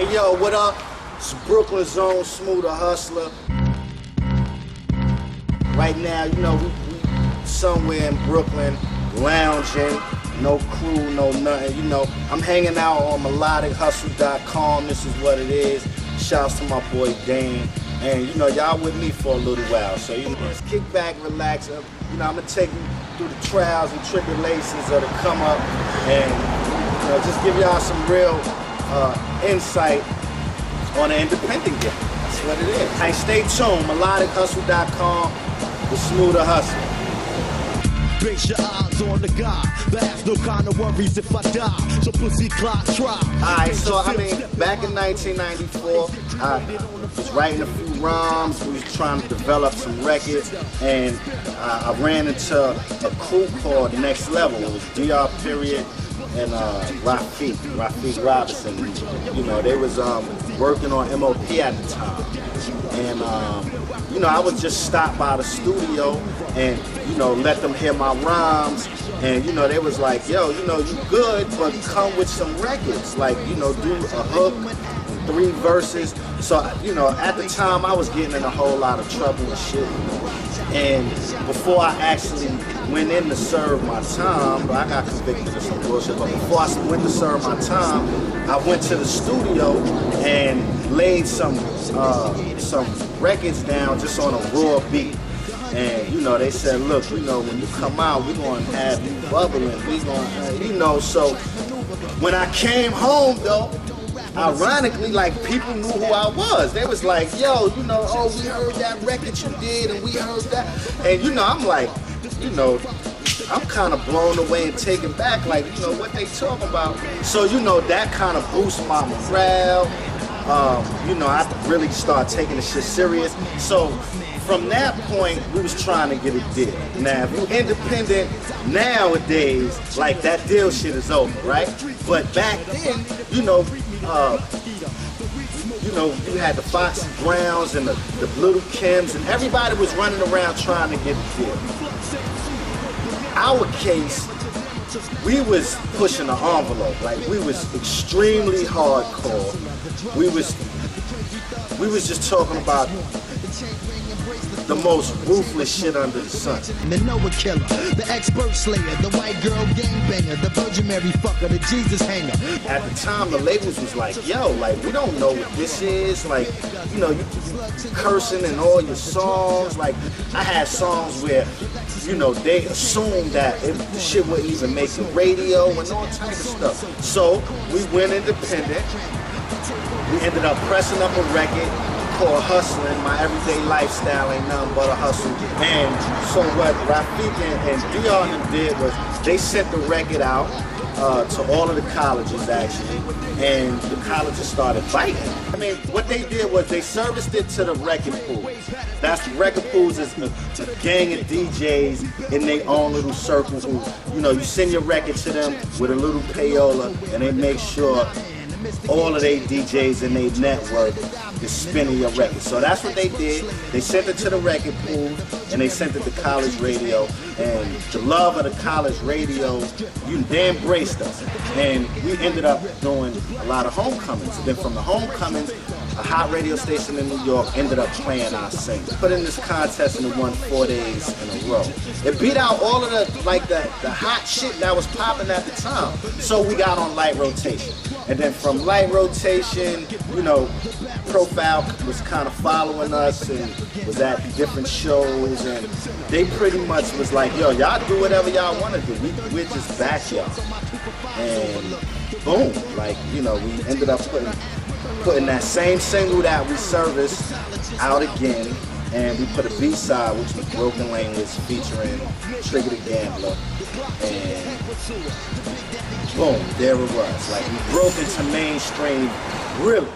Hey yo, what up? It's Brooklyn Zone, Smoothe, the hustler. Right now, you know, we somewhere in Brooklyn, lounging, no crew, no nothing. You know, I'm hanging out on melodichustle.com. This is what it is. Shouts to my boy Dane. And you know, y'all with me for a little while. So you know, just kick back, relax. You know, I'm gonna take you through the trials and tribulations of the come up, and you know, just give y'all some real insight on the independent game. That's what it is. Hey, stay tuned. melodichustle.com. The Smoothe the hustle. Base your eyes on the guy that has no kind of worries if I die. So pussy clock try. Alright, so I mean, back in 1994, I was writing a few rhymes. We was trying to develop some records, and I ran into a crew called Next Level. It was DR Period and Rafiq Robinson. You know, they was working on MOP at the time. And you know, I would just stop by the studio and, you know, let them hear my rhymes. And, you know, they was like, yo, you know, you good, but come with some records. Like, you know, do a hook, 3 verses. So, you know, at the time I was getting in a whole lot of trouble and shit. And before I actually went in to serve my time, I got convicted of some bullshit, but before I went to serve my time, I went to the studio and laid some records down just on a raw beat. And, you know, they said, look, you know, when you come out, we're going to have you bubbling. We're going to, you know, so when I came home, though, ironically, like, people knew who I was. They was like, yo, you know, oh, we heard that record you did, and we heard that. And, you know, I'm like, you know, I'm kind of blown away and taken back, like, you know, what they talking about. So, you know, that kind of boosts my morale. You know, I really start taking the shit serious. So from that point, we was trying to get a deal. Now, if you're independent nowadays, like, that deal shit is over, right? But back then, you know, you had the Foxy Browns and the Little Kims, and everybody was running around trying to get a deal. Our case, we was pushing the envelope. Like, we was extremely hardcore. We was just talking about the most ruthless shit under the sun. The Noah killer, the expert slayer, the white girl gangbanger, the Virgin Mary fucker, the Jesus hanger. At the time, the labels was like, yo, like, we don't know what this is. Like, you know, you cursing in all your songs. Like, I had songs where, you know, they assumed that the shit wouldn't even make the radio and all type of stuff. So we went independent. We ended up pressing up a record called Hustling. My everyday lifestyle ain't nothing but a hustle. And so what Rafiq and DR did was they sent the record out to all of the colleges, actually, and the colleges started fighting. I mean, what they did was they serviced it to the record pools. That's the record pools is a gang of DJs in their own little circle who, you know, you send your record to them with a little payola, and they make sure all of their DJs in their network is spinning your record. So that's what they did. They sent it to the record pool, and they sent it to college radio. And the love of the college radio, they embraced us. And we ended up doing a lot of homecomings. And then from the homecomings, a hot radio station in New York ended up playing our single. Put in this contest and it won 4 days in a row. It beat out all of the hot shit that was popping at the time. So we got on light rotation. And then from light rotation, you know, Profile was kind of following us and was at different shows, and they pretty much was like, yo, y'all do whatever y'all want to do. We're just back y'all. And boom, like, you know, we ended up putting that same single that we serviced out again, and we put a B-side, which was Broken Language, featuring Trigger the Gambler, and boom, there it was. Like, we broke into mainstream, really.